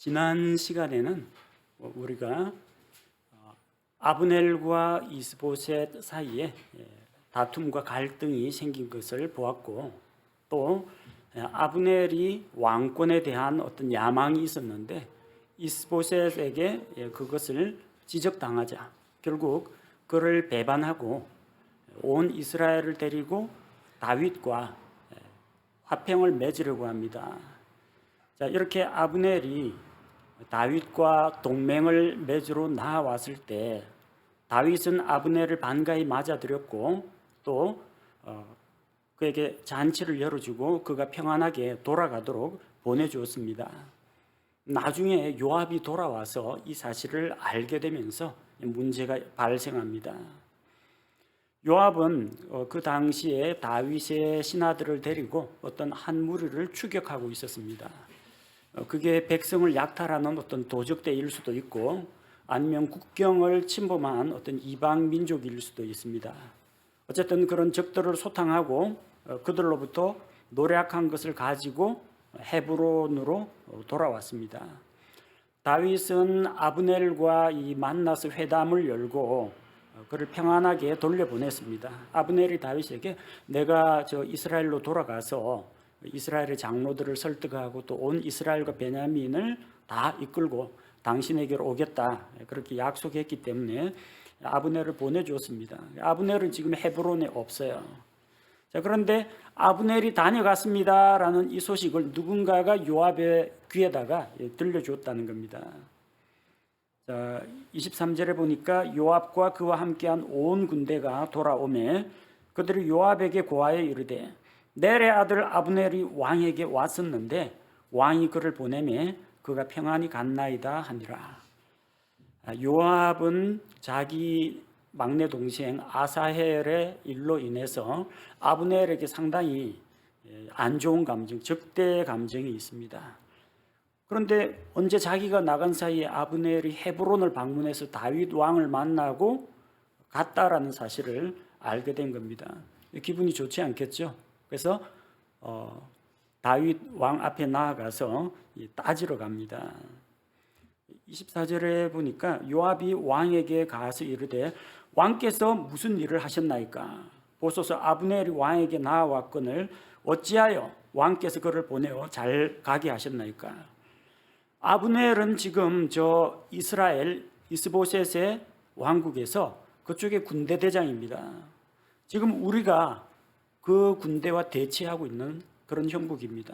지난 시간에는 우리가 아브넬과 이스보셋 사이에 다툼과 갈등이 생긴 것을 보았고, 또 아브넬이 왕권에 대한 어떤 야망이 있었는데 이스보셋에게 그것을 지적당하자 결국 그를 배반하고 온 이스라엘을 데리고 다윗과 화평을 맺으려고 합니다. 자, 이렇게 아브넬이 다윗과 동맹을 맺으러 나아왔을 때 다윗은 아브넬을 반가이 맞아들였고 또 그에게 잔치를 열어주고 그가 평안하게 돌아가도록 보내주었습니다. 나중에 요압이 돌아와서 이 사실을 알게 되면서 문제가 발생합니다. 요압은 그 당시에 다윗의 신하들을 데리고 어떤 한 무리를 추격하고 있었습니다. 그게 백성을 약탈하는 어떤 도적대일 수도 있고 아니면 국경을 침범한 어떤 이방 민족일 수도 있습니다. 어쨌든 그런 적들을 소탕하고 그들로부터 노략한 것을 가지고 헤브론으로 돌아왔습니다. 다윗은 아브넬과 만나서 회담을 열고 그를 평안하게 돌려보냈습니다. 아브넬이 다윗에게 내가 이스라엘로 돌아가서 이스라엘의 장로들을 설득하고 또 온 이스라엘과 베냐민을 다 이끌고 당신에게로 오겠다 그렇게 약속했기 때문에 아브넬을 보내주었습니다. 아브넬은 지금 헤브론에 없어요. 자, 그런데 아브넬이 다녀갔습니다라는 이 소식을 누군가가 요압의 귀에다가 들려주었다는 겁니다. 자, 23절에 보니까 요압과 그와 함께한 온 군대가 돌아오매 그들이 요압에게 고하여 이르되 넬의 아들 아브넬이 왕에게 왔었는데 왕이 그를 보내매 그가 평안히 갔나이다 하니라. 요압은 자기 막내 동생 아사헬의 일로 인해서 아브넬에게 상당히 안 좋은 감정, 적대 감정이 있습니다. 그런데 언제 자기가 나간 사이에 아브넬이 헤브론을 방문해서 다윗 왕을 만나고 갔다라는 사실을 알게 된 겁니다. 기분이 좋지 않겠죠? 그래서 다윗 왕 앞에 나아가서 따지러 갑니다. 24절에 보니까 요압이 왕에게 가서 이르되 왕께서 무슨 일을 하셨나이까? 보소서 아브넬이 왕에게 나아왔거늘 어찌하여 왕께서 그를 보내어 잘 가게 하셨나이까? 아브넬은 지금 이스라엘 이스보셋의 왕국에서 그쪽의 군대 대장입니다. 지금 우리가 그 군대와 대치하고 있는 그런 형국입니다.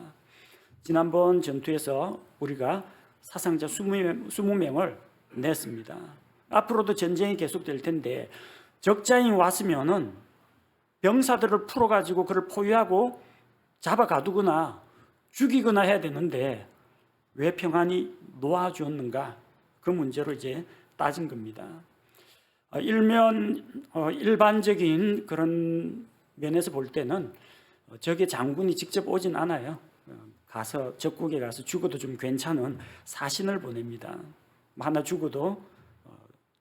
지난번 전투에서 우리가 사상자 20명을 냈습니다. 앞으로도 전쟁이 계속될 텐데 적자인이 왔으면은 병사들을 풀어가지고 그를 포위하고 잡아 가두거나 죽이거나 해야 되는데 왜 평안히 놓아주었는가? 그 문제로 이제 따진 겁니다. 일반적인 그런 면에서 볼 때는 적의 장군이 직접 오진 않아요. 가서 적국에 가서 죽어도 좀 괜찮은 사신을 보냅니다. 하나 죽어도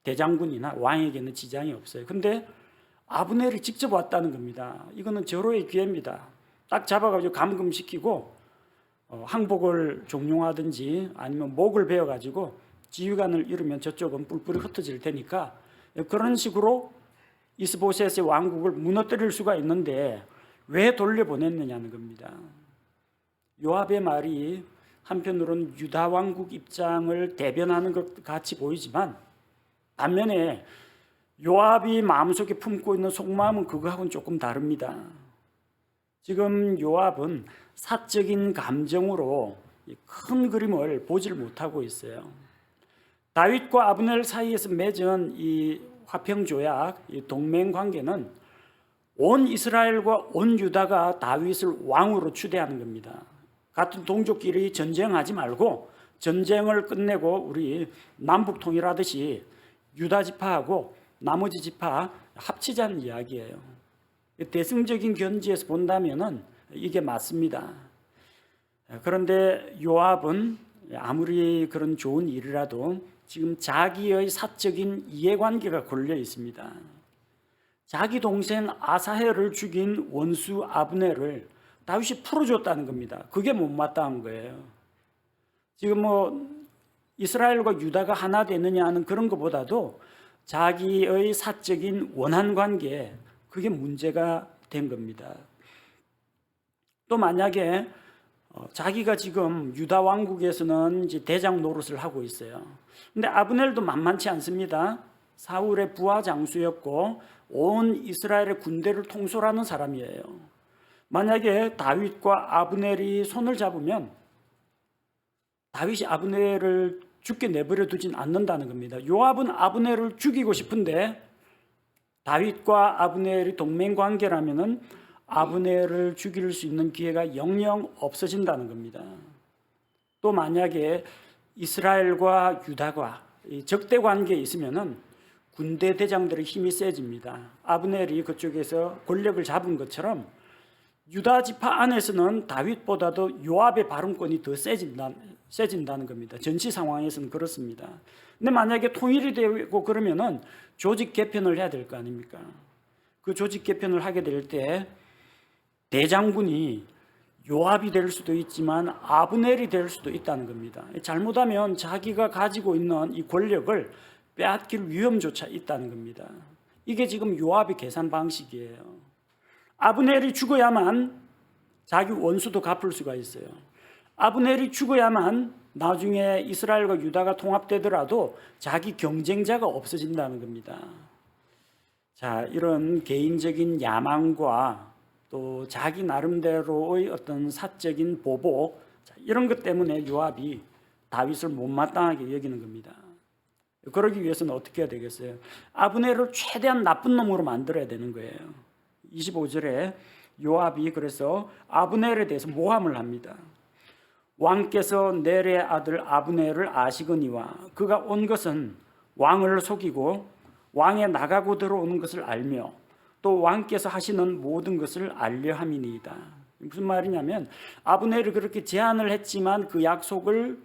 대장군이나 왕에게는 지장이 없어요. 근데 아브넬이 직접 왔다는 겁니다. 이거는 절호의 기회입니다. 딱 잡아가지고 감금시키고 항복을 종용하든지 아니면 목을 베어가지고 지휘관을 잃으면 저쪽은 뿔뿔이 흩어질 테니까 그런 식으로 이스보셋의 왕국을 무너뜨릴 수가 있는데 왜 돌려보냈느냐는 겁니다. 요압의 말이 한편으로는 유다 왕국 입장을 대변하는 것 같이 보이지만 반면에 요압이 마음속에 품고 있는 속마음은 그거하고는 조금 다릅니다. 지금 요압은 사적인 감정으로 큰 그림을 보질 못하고 있어요. 다윗과 아브넬 사이에서 맺은 이 화평조약, 이 동맹관계는 온 이스라엘과 온 유다가 다윗을 왕으로 추대하는 겁니다. 같은 동족끼리 전쟁하지 말고 전쟁을 끝내고 우리 남북 통일하듯이 유다 지파하고 나머지 지파 합치자는 이야기예요. 대승적인 견지에서 본다면은 이게 맞습니다. 그런데 요압은 아무리 그런 좋은 일이라도 지금 자기의 사적인 이해관계가 걸려 있습니다. 자기 동생 아사헬을 죽인 원수 아브넬을 다윗이 풀어줬다는 겁니다. 그게 못마땅한 거예요. 지금 이스라엘과 유다가 하나 되느냐 하는 그런 것보다도 자기의 사적인 원한 관계, 그게 문제가 된 겁니다. 또 만약에 자기가 지금 유다 왕국에서는 이제 대장 노릇을 하고 있어요. 근데 아브넬도 만만치 않습니다. 사울의 부하 장수였고 온 이스라엘의 군대를 통솔하는 사람이에요. 만약에 다윗과 아브넬이 손을 잡으면 다윗이 아브넬을 죽게 내버려 두진 않는다는 겁니다. 요압은 아브넬을 죽이고 싶은데 다윗과 아브넬이 동맹 관계라면은 아브넬을 죽일 수 있는 기회가 영영 없어진다는 겁니다. 또 만약에 이스라엘과 유다가 적대 관계에 있으면은 군대 대장들의 힘이 세집니다. 아브넬이 그쪽에서 권력을 잡은 것처럼 유다 지파 안에서는 다윗보다도 요압의 발언권이 더 세진다는 겁니다. 전시 상황에서는 그렇습니다. 근데 만약에 통일이 되고 그러면은 조직 개편을 해야 될 거 아닙니까? 그 조직 개편을 하게 될 때 대장군이 요압이 될 수도 있지만 아브넬이 될 수도 있다는 겁니다. 잘못하면 자기가 가지고 있는 이 권력을 빼앗길 위험조차 있다는 겁니다. 이게 지금 요압의 계산 방식이에요. 아브넬이 죽어야만 자기 원수도 갚을 수가 있어요. 아브넬이 죽어야만 나중에 이스라엘과 유다가 통합되더라도 자기 경쟁자가 없어진다는 겁니다. 자, 이런 개인적인 야망과 또 자기 나름대로의 어떤 사적인 보복, 이런 것 때문에 요압이 다윗을 못마땅하게 여기는 겁니다. 그러기 위해서는 어떻게 해야 되겠어요? 아브넬을 최대한 나쁜 놈으로 만들어야 되는 거예요. 25절에 요압이 그래서 아브넬에 대해서 모함을 합니다. 왕께서 넬의 아들 아브넬을 아시거니와 그가 온 것은 왕을 속이고 왕에 나가고 들어오는 것을 알며 또 왕께서 하시는 모든 것을 알려 함이니이다. 무슨 말이냐면 아브넬이 그렇게 제안을 했지만 그 약속을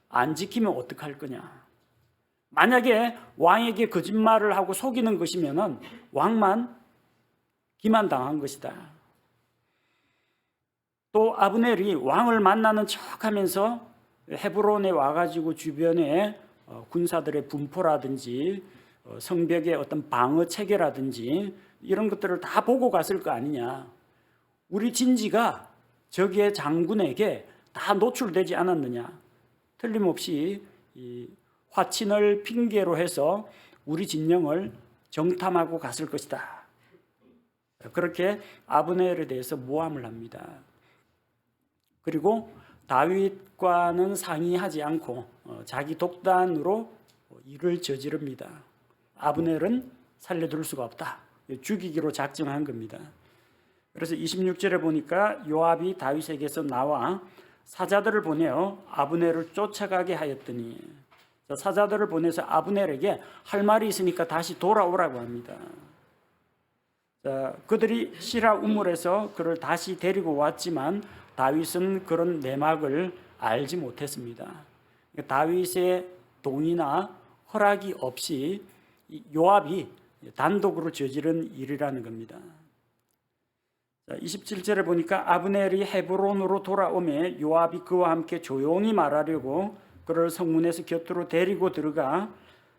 안 지키면 어떡할 거냐. 만약에 왕에게 거짓말을 하고 속이는 것이면은 왕만 기만당한 것이다. 또 아브넬이 왕을 만나는 척하면서 헤브론에 와가지고 주변에 군사들의 분포라든지 성벽의 어떤 방어 체계라든지 이런 것들을 다 보고 갔을 거 아니냐. 우리 진지가 저기의 장군에게 다 노출되지 않았느냐. 틀림없이 이 화친을 핑계로 해서 우리 진영을 정탐하고 갔을 것이다. 그렇게 아브넬에 대해서 모함을 합니다. 그리고 다윗과는 상의하지 않고 자기 독단으로 일을 저지릅니다. 아브넬은 살려둘 수가 없다. 죽이기로 작정한 겁니다. 그래서 26절에 보니까 요압이 다윗에게서 나와 사자들을 보내어 아브넬을 쫓아가게 하였더니, 사자들을 보내서 아브넬에게 할 말이 있으니까 다시 돌아오라고 합니다. 그들이 시라 우물에서 그를 다시 데리고 왔지만 다윗은 그런 내막을 알지 못했습니다. 다윗의 동의나 허락이 없이 요압이 단독으로 저지른 일이라는 겁니다. 27절에 보니까 아브넬이 헤브론으로 돌아오매 요압이 그와 함께 조용히 말하려고 그를 성문에서 곁으로 데리고 들어가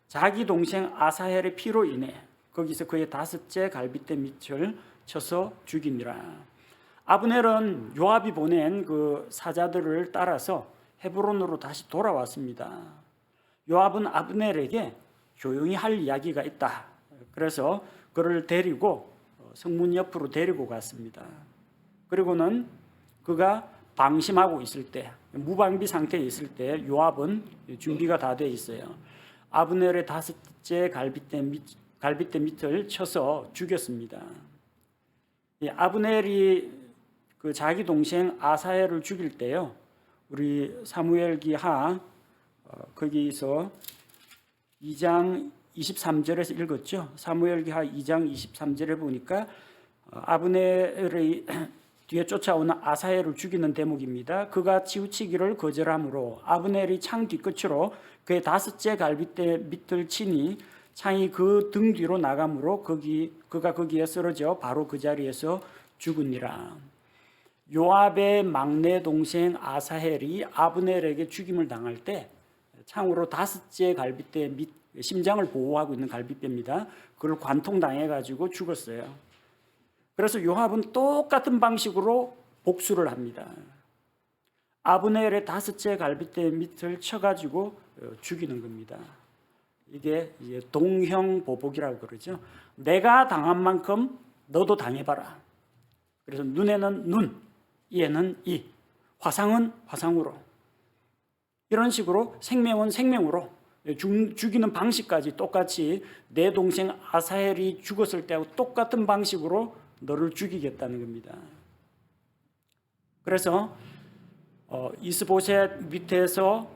자기 동생 아사헬의 피로 인해 거기서 그의 5째 갈빗대 밑을 쳐서 죽이니라. 아브넬은 요압이 보낸 그 사자들을 따라서 헤브론으로 다시 돌아왔습니다. 요압은 아브넬에게 조용히 할 이야기가 있다. 그래서 그를 데리고 성문 옆으로 데리고 갔습니다. 그리고는 그가 방심하고 있을 때, 무방비 상태에 있을 때 요압은 준비가 다 돼 있어요. 아브넬의 5째 갈빗대 밑을 쳐서 죽였습니다. 아브넬이 그 자기 동생 아사헬을 죽일 때요, 우리 사무엘기하 거기서 2장 23절에서 읽었죠. 사무엘기하 2장 23절에 보니까 아브넬의 뒤에 쫓아오는 아사헬을 죽이는 대목입니다. 그가 치우치기를 거절하므로 아브넬이 창 뒤끝으로 그의 5째 갈빗대 밑을 치니 창이 그 등 뒤로 나가므로 그가 거기에 쓰러져 바로 그 자리에서 죽으니라. 요압의 막내 동생 아사헬이 아브넬에게 죽임을 당할 때 창으로 5째 갈빗대 밑 심장을 보호하고 있는 갈빗대입니다. 그걸 관통당해 가지고 죽었어요. 그래서 요압은 똑같은 방식으로 복수를 합니다. 아브넬의 5째 갈빗대 밑을 쳐가지고 죽이는 겁니다. 이게 동형보복이라고 그러죠. 내가 당한 만큼 너도 당해봐라. 그래서 눈에는 눈, 이에는 이, 화상은 화상으로, 이런 식으로 생명은 생명으로, 죽이는 방식까지 똑같이 내 동생 아사헬이 죽었을 때하고 똑같은 방식으로 너를 죽이겠다는 겁니다. 그래서 이스보셋 밑에서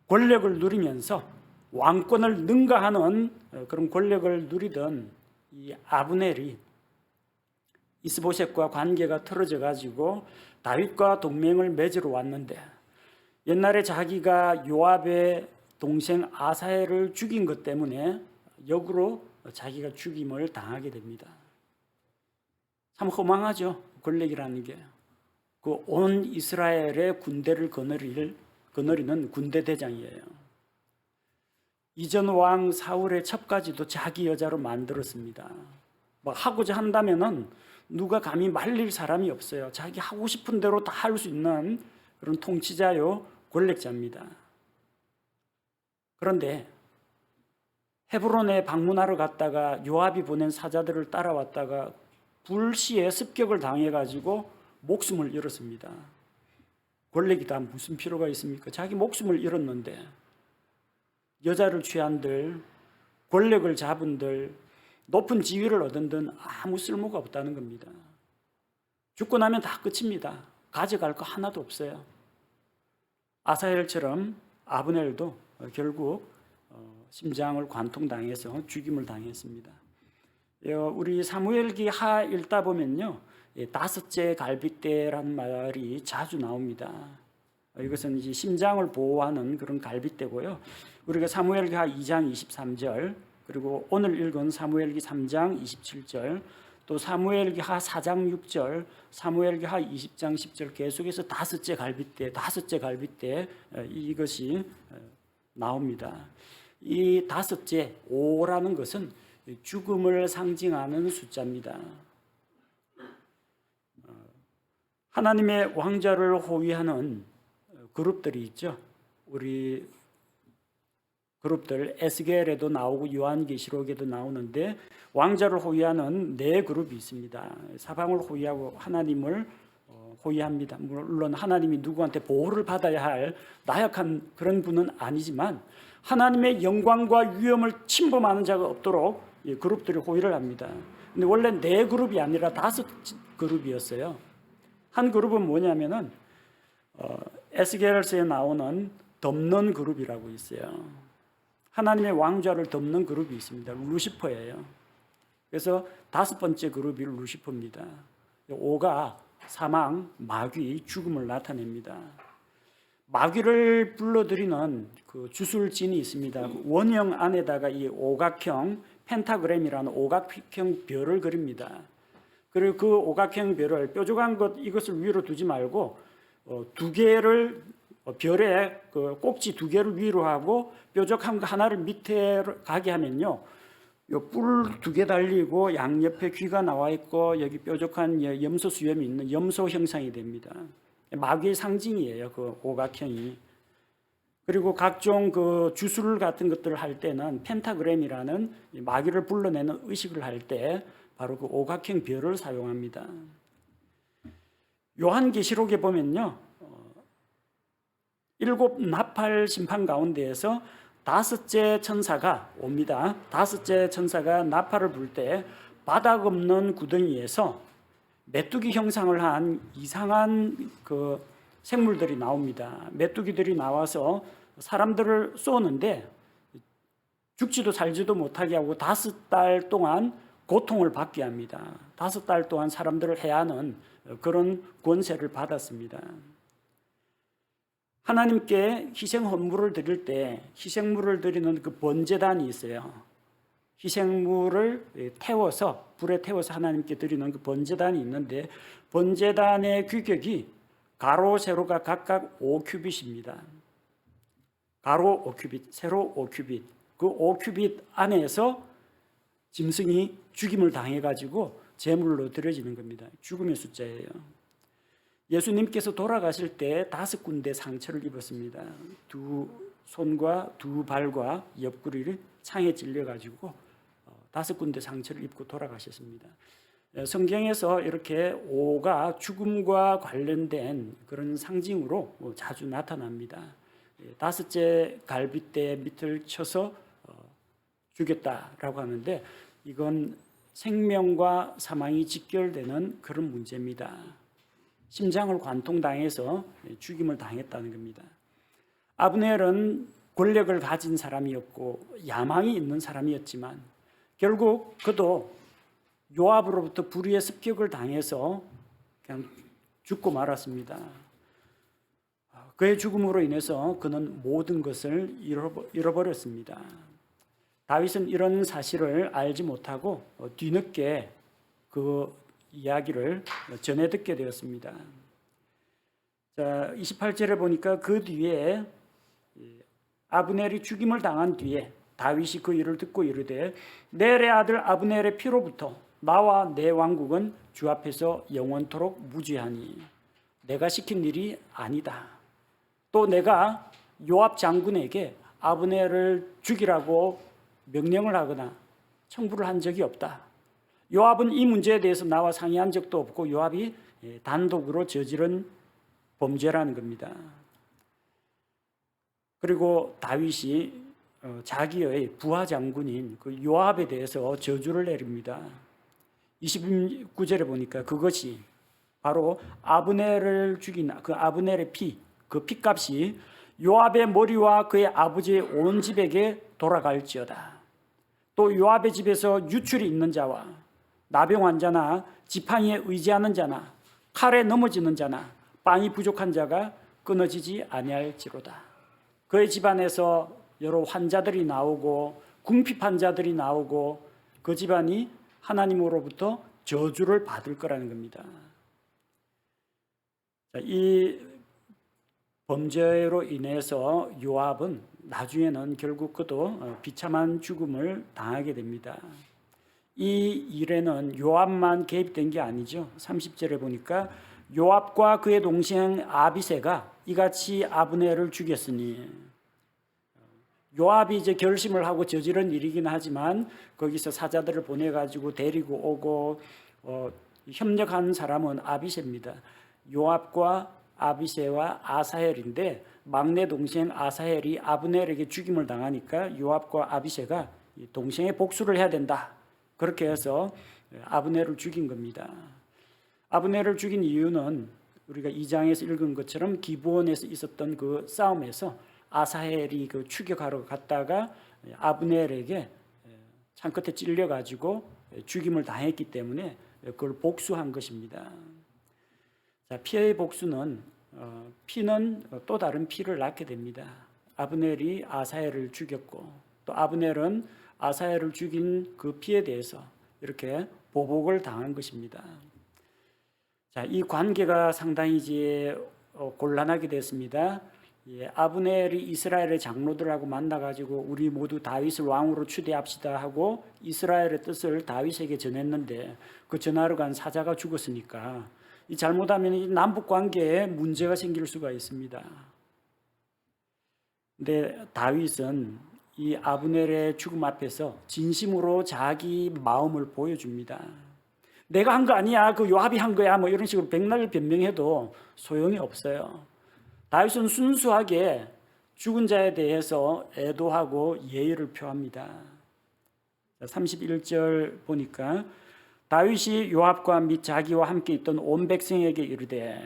권력을 누리면서 왕권을 능가하는 그런 권력을 누리던 이 아브넬이 이스보셋과 관계가 틀어져 가지고 다윗과 동맹을 맺으러 왔는데, 옛날에 자기가 요압의 동생 아사헬을 죽인 것 때문에 역으로 자기가 죽임을 당하게 됩니다. 참 허망하죠. 권력이라는 게. 그 온 이스라엘의 군대를 거느리는 군대 대장이에요. 이전 왕 사울의 첩까지도 자기 여자로 만들었습니다. 뭐 하고자 한다면은 누가 감히 말릴 사람이 없어요. 자기 하고 싶은 대로 다 할 수 있는 그런 통치자요, 권력자입니다. 그런데 헤브론에 방문하러 갔다가 요압이 보낸 사자들을 따라왔다가 불시에 습격을 당해가지고 목숨을 잃었습니다. 권력이다 무슨 필요가 있습니까? 자기 목숨을 잃었는데 여자를 취한들, 권력을 잡은들, 높은 지위를 얻은들 아무 쓸모가 없다는 겁니다. 죽고 나면 다 끝입니다. 가져갈 거 하나도 없어요. 아사헬처럼 아브넬도 결국 심장을 관통당해서 죽임을 당했습니다. 우리 사무엘기 하 읽다 보면요, 5째 갈빗대라는 말이 자주 나옵니다. 이것은 이제 심장을 보호하는 그런 갈빗대고요. 우리가 사무엘기 하 2장 23절, 그리고 오늘 읽은 사무엘기 3장 27절, 또 사무엘기 하 4장 6절, 사무엘기 하 20장 10절 계속해서 5째 갈빗대 이것이 나옵니다. 이 5째 5라는 것은 죽음을 상징하는 숫자입니다. 하나님의 왕좌를 호위하는 그룹들이 있죠. 우리 그룹들 에스겔에도 나오고 요한계시록에도 나오는데 왕좌를 호위하는 4그룹이 있습니다. 사방을 호위하고 하나님을 호위합니다. 물론 하나님이 누구한테 보호를 받아야 할 나약한 그런 분은 아니지만 하나님의 영광과 위엄을 침범하는 자가 없도록 그룹들이 호위를 합니다. 근데 원래 4그룹이 아니라 5그룹이었어요. 한 그룹은 뭐냐면은 에스겔서에 나오는 덮는 그룹이라고 있어요. 하나님의 왕좌를 덮는 그룹이 있습니다. 루시퍼예요. 그래서 5번째 그룹이 루시퍼입니다. 5가 사망, 마귀, 죽음을 나타냅니다. 마귀를 불러들이는 그 주술진이 있습니다. 원형 안에다가 이 오각형 펜타그램이라는 오각형 별을 그립니다. 그리고 그 오각형 별을 뾰족한 것 이것을 위로 두지 말고 2개를 별에 그 꼭지 2개를 위로 하고 뾰족한 거 하나를 밑에 가게 하면요, 뿔 2개 달리고 양옆에 귀가 나와 있고 여기 뾰족한 염소 수염이 있는 염소 형상이 됩니다. 마귀의 상징이에요, 그 오각형이. 그리고 각종 그 주술 같은 것들을 할 때는 펜타그램이라는 마귀를 불러내는 의식을 할 때 바로 그 오각형 별을 사용합니다. 요한계시록에 보면요, 7 나팔 심판 가운데에서 5째 천사가 옵니다. 5째 천사가 나팔을 불 때 바닥 없는 구덩이에서 메뚜기 형상을 한 이상한 그 생물들이 나옵니다. 메뚜기들이 나와서 사람들을 쏘는데 죽지도 살지도 못하게 하고 5달 동안 고통을 받게 합니다. 5달 동안 사람들을 해하는 그런 권세를 받았습니다. 하나님께 희생 헌물을 드릴 때 희생물을 드리는 그 번제단이 있어요. 희생물을 태워서 불에 태워서 하나님께 드리는 그 번제단이 있는데 번제단의 규격이 가로 세로가 각각 5큐빗입니다. 가로 5큐빗, 세로 5큐빗, 그 5큐빗 안에서 짐승이 죽임을 당해가지고 제물로 드려지는 겁니다. 죽음의 숫자예요. 예수님께서 돌아가실 때 5군데 상처를 입었습니다. 두 손과 두 발과 옆구리를 창에 찔려가지고 5군데 상처를 입고 돌아가셨습니다. 성경에서 이렇게 5가 죽음과 관련된 그런 상징으로 자주 나타납니다. 5째 갈빗대 밑을 쳐서 죽였다라고 하는데 이건 생명과 사망이 직결되는 그런 문제입니다. 심장을 관통당해서 죽임을 당했다는 겁니다. 아브넬은 권력을 가진 사람이었고 야망이 있는 사람이었지만 결국 그도 요압으로부터 불의의 습격을 당해서 그냥 죽고 말았습니다. 그의 죽음으로 인해서 그는 모든 것을 잃어버렸습니다. 다윗은 이런 사실을 알지 못하고 뒤늦게 그 이야기를 전해 듣게 되었습니다. 자, 28절에 보니까 그 뒤에 아브넬이 죽임을 당한 뒤에 다윗이 그 일을 듣고 이르되 넬의 아들 아브넬의 피로부터 나와 내 왕국은 주 앞에서 영원토록 무죄하니 내가 시킨 일이 아니다. 또 내가 요압 장군에게 아브넬을 죽이라고 명령을 하거나 청부를 한 적이 없다. 요압은 이 문제에 대해서 나와 상의한 적도 없고 요압이 단독으로 저지른 범죄라는 겁니다. 그리고 다윗이 자기의 부하 장군인 그 요압에 대해서 저주를 내립니다. 29절에 보니까 그것이 바로 아브넬을 죽인 그 아브넬의 피, 그 피값이 요압의 머리와 그의 아버지의 온 집에게 돌아갈지어다. 또 요압의 집에서 유출이 있는 자와 나병 환자나 지팡이에 의지하는 자나 칼에 넘어지는 자나 빵이 부족한 자가 끊어지지 아니할지로다. 그의 집안에서 여러 환자들이 나오고 궁핍한 자들이 나오고 그 집안이 하나님으로부터 저주를 받을 거라는 겁니다. 이 범죄로 인해서 요압은 나중에는 결국 그도 비참한 죽음을 당하게 됩니다. 이 일에는 요압만 개입된 게 아니죠. 30절에 보니까 요압과 그의 동생 아비새가 이같이 아브넬을 죽였으니 요압이 이제 결심을 하고 저지른 일이긴 하지만 거기서 사자들을 보내가지고 데리고 오고 협력한 사람은 아비새입니다. 요압과 아비새와 아사헬인데 막내 동생 아사헬이 아브넬에게 죽임을 당하니까 요압과 아비새가 동생의 복수를 해야 된다. 그렇게 해서 아브넬을 죽인 겁니다. 아브넬을 죽인 이유는 우리가 2장에서 읽은 것처럼 기브온에서 있었던 그 싸움에서 아사헬이 그 추격하러 갔다가 아브넬에게 창끝에 찔려가지고 죽임을 당했기 때문에 그걸 복수한 것입니다. 자, 피의 복수는 피는 또 다른 피를 낳게 됩니다. 아브넬이 아사헬을 죽였고 또 아브넬은 아사헬을 죽인 그 피에 대해서 이렇게 보복을 당한 것입니다. 자, 이 관계가 상당히 이제 곤란하게 됐습니다. 아브넬이 이스라엘의 장로들하고 만나가지고 우리 모두 다윗을 왕으로 추대합시다 하고 이스라엘의 뜻을 다윗에게 전했는데 그 전하러 간 사자가 죽었으니까 이 잘못하면 이 남북 관계에 문제가 생길 수가 있습니다. 근데 다윗은 이 아브넬의 죽음 앞에서 진심으로 자기 마음을 보여줍니다. 내가 한 거 아니야, 그 요압이 한 거야, 뭐 이런 식으로 백날 변명해도 소용이 없어요. 다윗은 순수하게 죽은 자에 대해서 애도하고 예의를 표합니다. 31절 보니까 다윗이 요압과 및 자기와 함께 있던 온 백성에게 이르되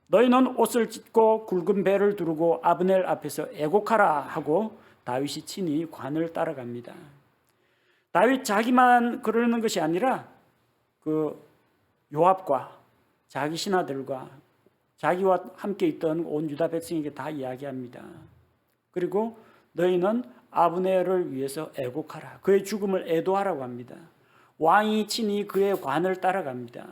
너희는 옷을 찢고 굵은 배를 두르고 아브넬 앞에서 애곡하라 하고 다윗이 친히 관을 따라갑니다. 다윗 자기만 그러는 것이 아니라 그 요압과 자기 신하들과 자기와 함께 있던 온 유다 백성에게 다 이야기합니다. 그리고 너희는 아브넬을 위해서 애곡하라. 그의 죽음을 애도하라고 합니다. 왕이 친히 그의 관을 따라갑니다.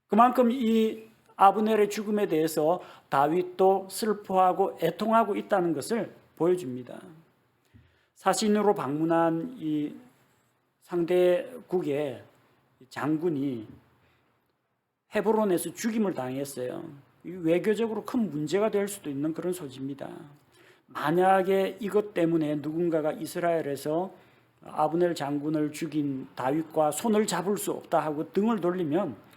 그만큼 이 아브넬의 죽음에 대해서 다윗도 슬퍼하고 애통하고 있다는 것을 보여줍니다. 사신으로 방문한 이 상대국의 장군이 헤브론에서 죽임을 당했어요. 외교적으로 큰 문제가 될 수도 있는 그런 소지입니다. 만약에 이것 때문에 누군가가 이스라엘에서 아브넬 장군을 죽인 다윗과 손을 잡을 수 없다 하고 등을 돌리면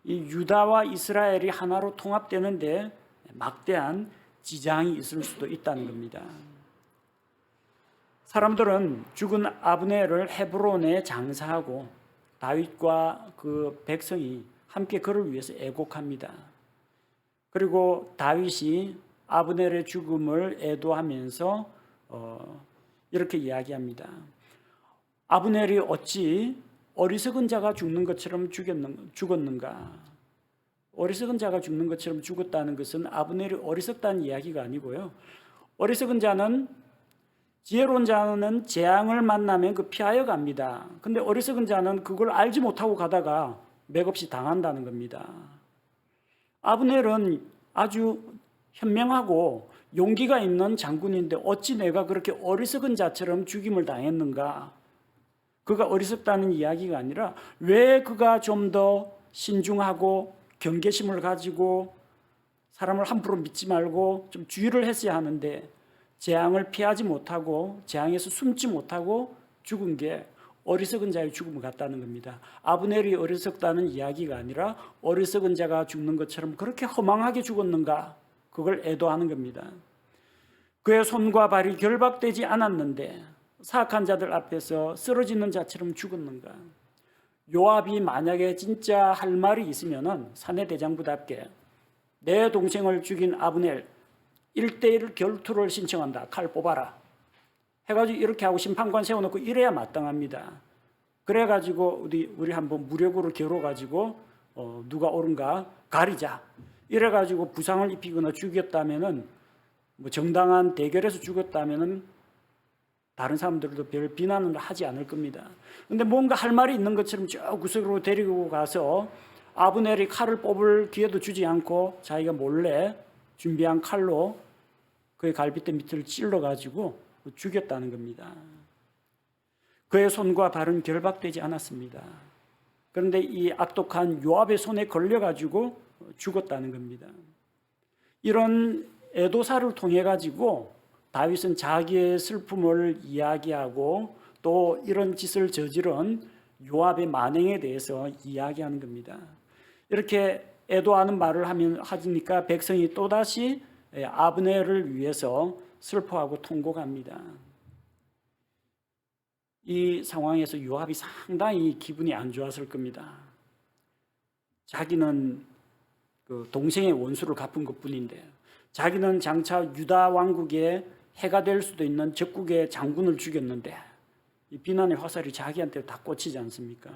이 유다와 이스라엘이 하나로 통합되는데 막대한 지장이 있을 수도 있다는 겁니다. 사람들은 죽은 아브넬을 헤브론에 장사하고 다윗과 그 백성이 함께 그를 위해서 애곡합니다. 그리고 다윗이 아브넬의 죽음을 애도하면서 이렇게 이야기합니다. 아브넬이 어찌 어리석은 자가 죽는 것처럼 죽었는가? 어리석은 자가 죽는 것처럼 죽었다는 것은 아브넬이 어리석다는 이야기가 아니고요. 어리석은 자는, 지혜로운 자는 재앙을 만나면 그 피하여 갑니다. 근데 어리석은 자는 그걸 알지 못하고 가다가 맥없이 당한다는 겁니다. 아브넬은 아주 현명하고 용기가 있는 장군인데 어찌 내가 그렇게 어리석은 자처럼 죽임을 당했는가? 그가 어리석다는 이야기가 아니라 왜 그가 좀 더 신중하고 경계심을 가지고 사람을 함부로 믿지 말고 좀 주의를 했어야 하는데 재앙을 피하지 못하고 재앙에서 숨지 못하고 죽은 게 어리석은 자의 죽음을 같다는 겁니다. 아브넬이 어리석다는 이야기가 아니라 어리석은 자가 죽는 것처럼 그렇게 허망하게 죽었는가? 그걸 애도하는 겁니다. 그의 손과 발이 결박되지 않았는데 사악한 자들 앞에서 쓰러지는 자처럼 죽었는가? 요압이 만약에 진짜 할 말이 있으면은 사내 대장부답게 내 동생을 죽인 아브넬 1대1 결투를 신청한다. 칼 뽑아라. 해가지고 이렇게 하고 심판관 세워놓고 이래야 마땅합니다. 그래가지고 우리 한번 무력으로 겨뤄가지고 누가 옳은가 가리자. 이래가지고 부상을 입히거나 죽였다면은 뭐 정당한 대결에서 죽었다면은 다른 사람들도 별 비난을 하지 않을 겁니다. 근데 뭔가 할 말이 있는 것처럼 쭉 구석으로 데리고 가서 아브넬이 칼을 뽑을 기회도 주지 않고 자기가 몰래 준비한 칼로 그의 갈빗대 밑을 찔러가지고 죽였다는 겁니다. 그의 손과 발은 결박되지 않았습니다. 그런데 이 악독한 요압의 손에 걸려가지고 죽었다는 겁니다. 이런 애도사를 통해 가지고 다윗은 자기의 슬픔을 이야기하고 또 이런 짓을 저지른 요압의 만행에 대해서 이야기하는 겁니다. 이렇게 애도하는 말을 하니까 백성이 또다시 아브넬을 위해서 슬퍼하고 통곡합니다. 이 상황에서 요압이 상당히 기분이 안 좋았을 겁니다. 자기는 그 동생의 원수를 갚은 것뿐인데 자기는 장차 유다 왕국의 해가 될 수도 있는 적국의 장군을 죽였는데 이 비난의 화살이 자기한테 다 꽂히지 않습니까?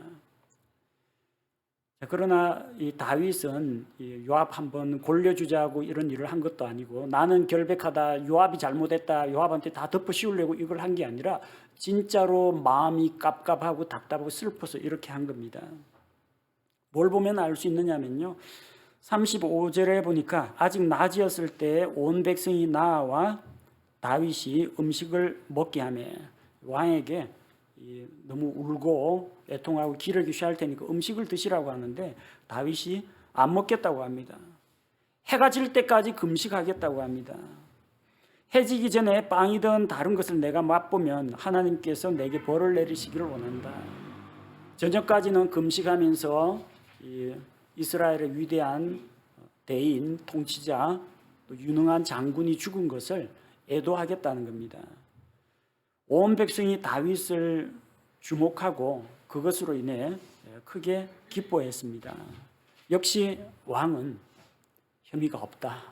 그러나 이 다윗은 요압 한번 골려주자고 이런 일을 한 것도 아니고 나는 결백하다, 요압이 잘못했다, 요압한테 다 덮어씌우려고 이걸 한 게 아니라 진짜로 마음이 깝깝하고 답답하고 슬퍼서 이렇게 한 겁니다. 뭘 보면 알 수 있느냐면요, 35절에 보니까 아직 낮이었을 때 온 백성이 나와 다윗이 음식을 먹게 하며 왕에게 너무 울고 애통하고 기력이 취할 테니까 음식을 드시라고 하는데 다윗이 안 먹겠다고 합니다. 해가 질 때까지 금식하겠다고 합니다. 해 지기 전에 빵이든 다른 것을 내가 맛보면 하나님께서 내게 벌을 내리시기를 원한다. 저녁까지는 금식하면서 이스라엘의 위대한 대인, 통치자, 또 유능한 장군이 죽은 것을 애도하겠다는 겁니다. 온 백성이 다윗을 주목하고 그것으로 인해 크게 기뻐했습니다. 역시 왕은 혐의가 없다.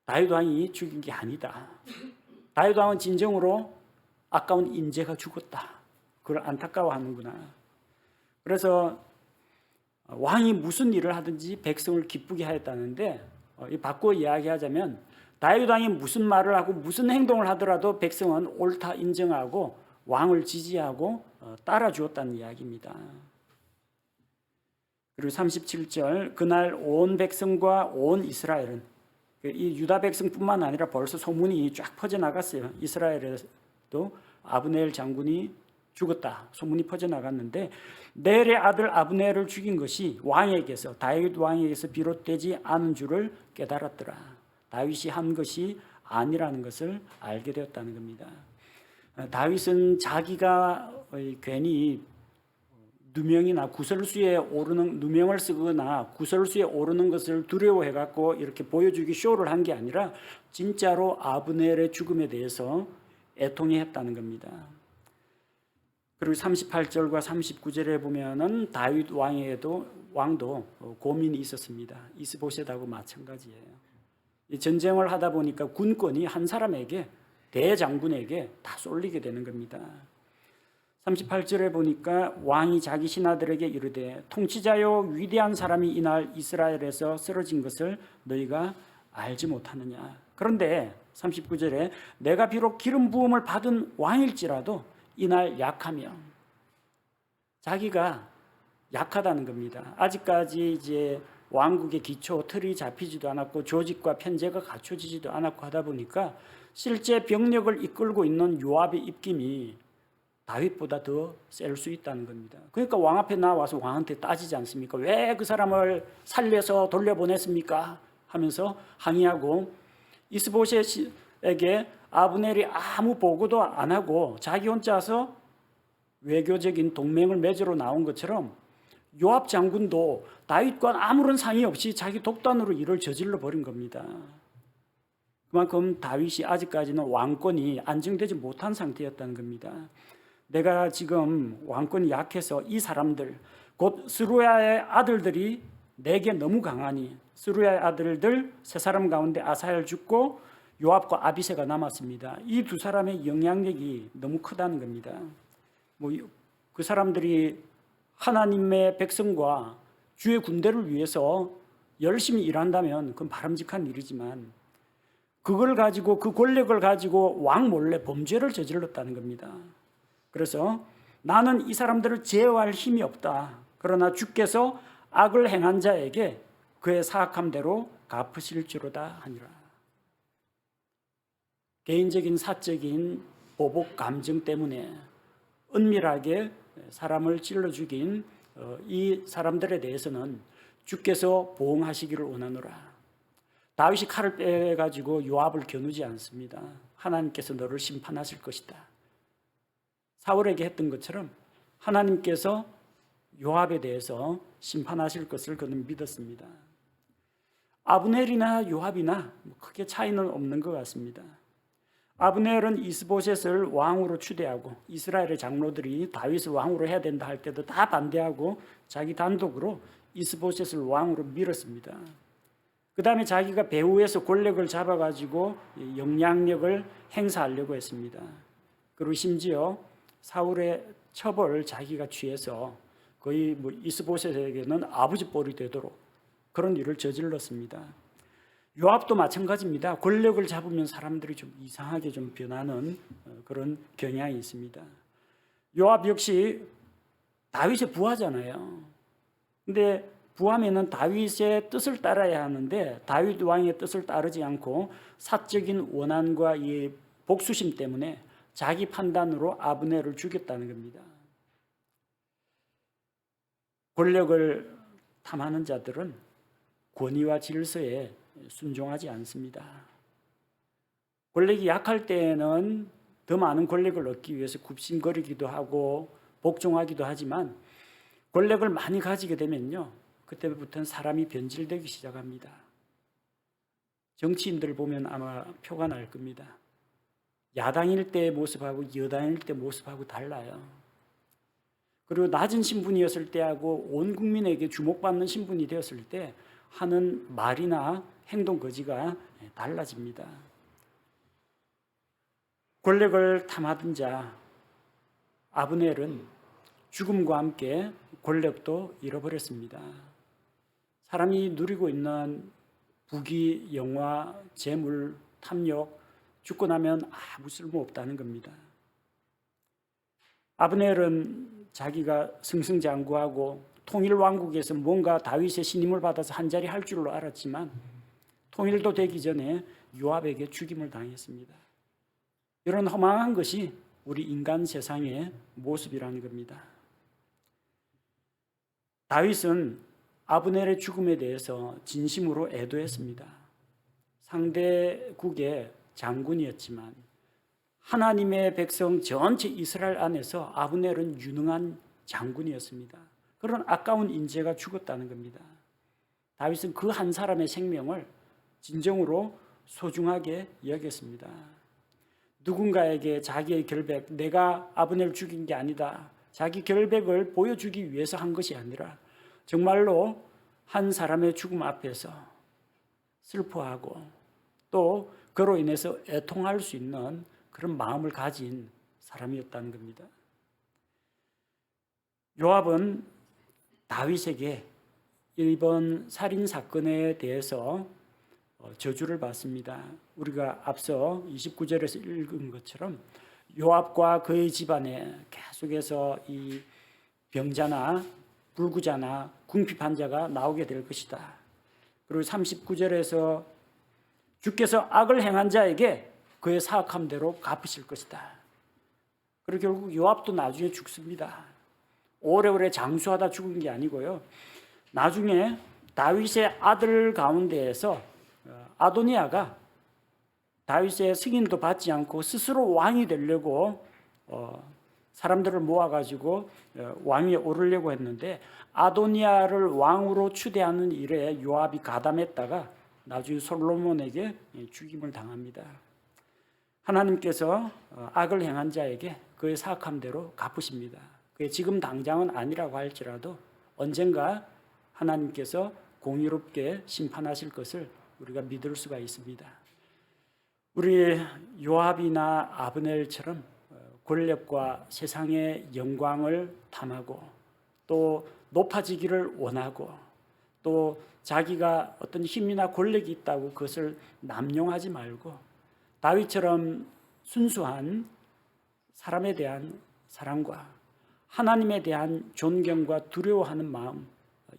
다윗 왕이 죽인 게 아니다. 다윗 왕은 진정으로 아까운 인재가 죽었다. 그걸 안타까워하는구나. 그래서 왕이 무슨 일을 하든지 백성을 기쁘게 하였다는데 바꿔 이야기하자면 다윗 왕이 무슨 말을 하고 무슨 행동을 하더라도 백성은 옳다 인정하고 왕을 지지하고 따라주었다는 이야기입니다. 그리고 37절 그날 온 백성과 온 이스라엘은 이 유다 백성뿐만 아니라 벌써 소문이 쫙 퍼져나갔어요. 이스라엘에도 아브넬 장군이 죽었다 소문이 퍼져나갔는데 넬의 아들 아브넬을 죽인 것이 왕에게서 다윗 왕에게서 비롯되지 않은 줄을 깨달았더라. 다윗이 한 것이 아니라는 것을 알게 되었다는 겁니다. 다윗은 자기가 괜히 누명이나 구설수에 오르는 누명을 쓰거나 구설수에 오르는 것을 두려워해 갖고 이렇게 보여주기 쇼를 한 게 아니라 진짜로 아브넬의 죽음에 대해서 애통해했다는 겁니다. 그리고 38절과 39절에 보면은 다윗 왕도 고민이 있었습니다. 이스보셋하고 마찬가지예요. 이 전쟁을 하다 보니까 군권이 한 사람에게 대장군에게 다 쏠리게 되는 겁니다. 38절에 보니까 왕이 자기 신하들에게 이르되 통치자요 위대한 사람이 이날 이스라엘에서 쓰러진 것을 너희가 알지 못하느냐. 그런데 39절에 내가 비록 기름 부음을 받은 왕일지라도 이날 약하며 자기가 약하다는 겁니다. 아직까지 이제 왕국의 기초 틀이 잡히지도 않았고 조직과 편제가 갖춰지지도 않았고 하다 보니까 실제 병력을 이끌고 있는 요압의 입김이 다윗보다 더 셀 수 있다는 겁니다. 그러니까 왕 앞에 나와서 왕한테 따지지 않습니까? 왜 그 사람을 살려서 돌려보냈습니까? 하면서 항의하고 이스보셋에게 아브넬이 아무 보고도 안 하고 자기 혼자서 외교적인 동맹을 맺으러 나온 것처럼 요압 장군도 다윗과 아무런 상의 없이 자기 독단으로 일을 저질러 버린 겁니다. 그만큼 다윗이 아직까지는 왕권이 안정되지 못한 상태였다는 겁니다. 내가 지금 왕권이 약해서 이 사람들 곧 스루야의 아들들이 내게 너무 강하니 스루야의 아들들 세 사람 가운데 아사엘 죽고 요압과 아비새가 남았습니다. 이 두 사람의 영향력이 너무 크다는 겁니다. 그 사람들이 하나님의 백성과 주의 군대를 위해서 열심히 일한다면 그건 바람직한 일이지만 그걸 가지고 그 권력을 가지고 왕 몰래 범죄를 저질렀다는 겁니다. 그래서 나는 이 사람들을 제어할 힘이 없다. 그러나 주께서 악을 행한 자에게 그의 사악함 대로 갚으실지로다 하니라. 개인적인 사적인 보복 감정 때문에 은밀하게 사람을 찔러 죽인 이 사람들에 대해서는 주께서 보응하시기를 원하노라. 다윗이 칼을 빼가지고 요압을 겨누지 않습니다. 하나님께서 너를 심판하실 것이다. 사울에게 했던 것처럼 하나님께서 요압에 대해서 심판하실 것을 그는 믿었습니다. 아브넬이나 요압이나 크게 차이는 없는 것 같습니다. 아브넬은 이스보셋을 왕으로 추대하고 이스라엘의 장로들이 다윗을 왕으로 해야 된다 할 때도 다 반대하고 자기 단독으로 이스보셋을 왕으로 밀었습니다. 그 다음에 자기가 배후에서 권력을 잡아가지고 영향력을 행사하려고 했습니다. 그리고 심지어 사울의 처벌을 자기가 취해서 거의 이스보셋에게는 아버지 뻘이 되도록 그런 일을 저질렀습니다. 요압도 마찬가지입니다. 권력을 잡으면 사람들이 좀 이상하게 좀 변하는 그런 경향이 있습니다. 요압 역시 다윗의 부하잖아요. 근데 부하면은 다윗의 뜻을 따라야 하는데 다윗 왕의 뜻을 따르지 않고 사적인 원한과 이 복수심 때문에 자기 판단으로 아브넬을 죽였다는 겁니다. 권력을 탐하는 자들은 권위와 질서에 순종하지 않습니다. 권력이 약할 때에는 더 많은 권력을 얻기 위해서 굽신거리기도 하고 복종하기도 하지만 권력을 많이 가지게 되면요, 그때부터는 사람이 변질되기 시작합니다. 정치인들 보면 아마 표가 날 겁니다. 야당일 때의 모습하고 여당일 때 모습하고 달라요. 그리고 낮은 신분이었을 때하고 온 국민에게 주목받는 신분이 되었을 때 하는 말이나 행동 거지가 달라집니다. 권력을 탐하던 자 아브넬은 죽음과 함께 권력도 잃어버렸습니다. 사람이 누리고 있는 부귀, 영화, 재물, 탐욕 죽고 나면 아무 쓸모없다는 겁니다. 아브넬은 자기가 승승장구하고 통일 왕국에서 뭔가 다윗의 신임을 받아서 한자리 할 줄로 알았지만 통일도 되기 전에 요압에게 죽임을 당했습니다. 이런 허망한 것이 우리 인간 세상의 모습이라는 겁니다. 다윗은 아브넬의 죽음에 대해서 진심으로 애도했습니다. 상대국의 장군이었지만 하나님의 백성 전체 이스라엘 안에서 아브넬은 유능한 장군이었습니다. 그런 아까운 인재가 죽었다는 겁니다. 다윗은 그 한 사람의 생명을 진정으로 소중하게 여겼습니다. 누군가에게 자기의 결백, 내가 아브넬을 죽인 게 아니다, 자기 결백을 보여주기 위해서 한 것이 아니라 정말로 한 사람의 죽음 앞에서 슬퍼하고 또 그로 인해서 애통할 수 있는 그런 마음을 가진 사람이었다는 겁니다. 요압은 다윗에게 이번 살인 사건에 대해서 저주를 받습니다. 우리가 앞서 29절에서 읽은 것처럼 요압과 그의 집안에 계속해서 이 병자나 불구자나 궁핍한 자가 나오게 될 것이다. 그리고 39절에서 주께서 악을 행한 자에게 그의 사악함 대로 갚으실 것이다. 그리고 결국 요압도 나중에 죽습니다. 오래오래 장수하다 죽은 게 아니고요. 나중에 다윗의 아들 가운데에서 아도니아가 다윗의 승인도 받지 않고 스스로 왕이 되려고 사람들을 모아가지고 왕위에 오르려고 했는데 아도니아를 왕으로 추대하는 일에 요압이 가담했다가 나중에 솔로몬에게 죽임을 당합니다. 하나님께서 악을 행한 자에게 그의 사악함 대로 갚으십니다. 그게 지금 당장은 아니라고 할지라도 언젠가 하나님께서 공의롭게 심판하실 것을 우리가 믿을 수가 있습니다. 우리 요압이나 아브넬처럼 권력과 세상의 영광을 탐하고 또 높아지기를 원하고 또 자기가 어떤 힘이나 권력이 있다고 그것을 남용하지 말고 다윗처럼 순수한 사람에 대한 사랑과 하나님에 대한 존경과 두려워하는 마음,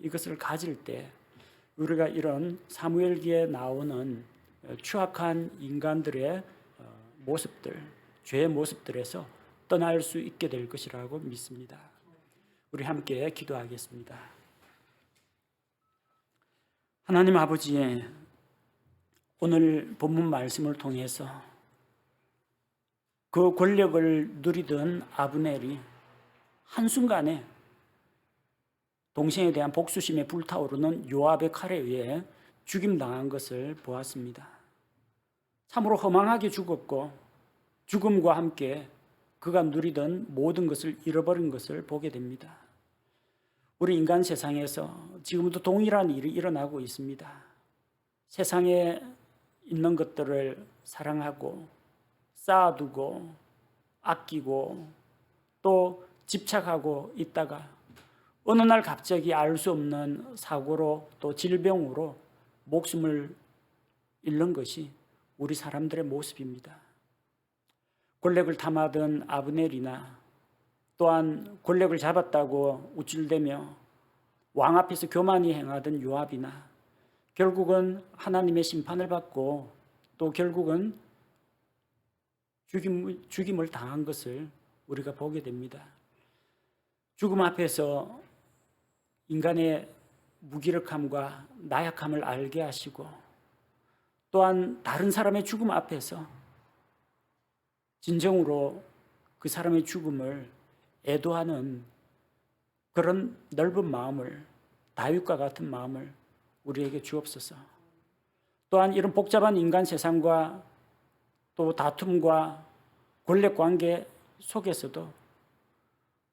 이것을 가질 때 우리가 이런 사무엘기에 나오는 추악한 인간들의 모습들, 죄의 모습들에서 떠날 수 있게 될 것이라고 믿습니다. 우리 함께 기도하겠습니다. 하나님 아버지, 오늘 본문 말씀을 통해서 그 권력을 누리던 아브넬이 한순간에 동생에 대한 복수심에 불타오르는 요압의 칼에 의해 죽임당한 것을 보았습니다. 참으로 허망하게 죽었고 죽음과 함께 그가 누리던 모든 것을 잃어버린 것을 보게 됩니다. 우리 인간 세상에서 지금도 동일한 일이 일어나고 있습니다. 세상에 있는 것들을 사랑하고 쌓아두고 아끼고 또 집착하고 있다가 어느 날 갑자기 알 수 없는 사고로 또 질병으로 목숨을 잃는 것이 우리 사람들의 모습입니다. 권력을 탐하던 아브넬이나 또한 권력을 잡았다고 우쭐대며 왕 앞에서 교만히 행하던 요압이나 결국은 하나님의 심판을 받고 또 결국은 죽임을 당한 것을 우리가 보게 됩니다. 죽음 앞에서 인간의 무기력함과 나약함을 알게 하시고 또한 다른 사람의 죽음 앞에서 진정으로 그 사람의 죽음을 애도하는 그런 넓은 마음을, 다윗과 같은 마음을 우리에게 주옵소서. 또한 이런 복잡한 인간 세상과 또 다툼과 권력 관계 속에서도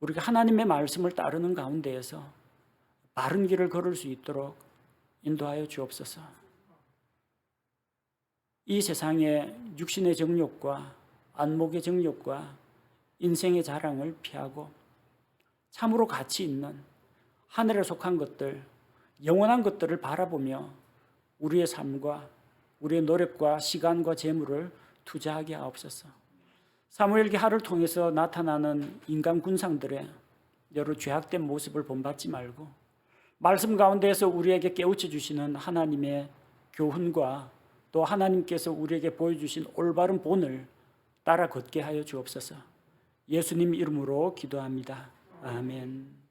우리가 하나님의 말씀을 따르는 가운데에서 바른 길을 걸을 수 있도록 인도하여 주옵소서. 이 세상의 육신의 정욕과 안목의 정욕과 인생의 자랑을 피하고 참으로 가치 있는 하늘에 속한 것들, 영원한 것들을 바라보며 우리의 삶과 우리의 노력과 시간과 재물을 투자하게 하옵소서. 사무엘기 하를 통해서 나타나는 인간 군상들의 여러 죄악된 모습을 본받지 말고 말씀 가운데에서 우리에게 깨우쳐 주시는 하나님의 교훈과 또 하나님께서 우리에게 보여주신 올바른 본을 따라 걷게 하여 주옵소서. 예수님 이름으로 기도합니다. 아멘.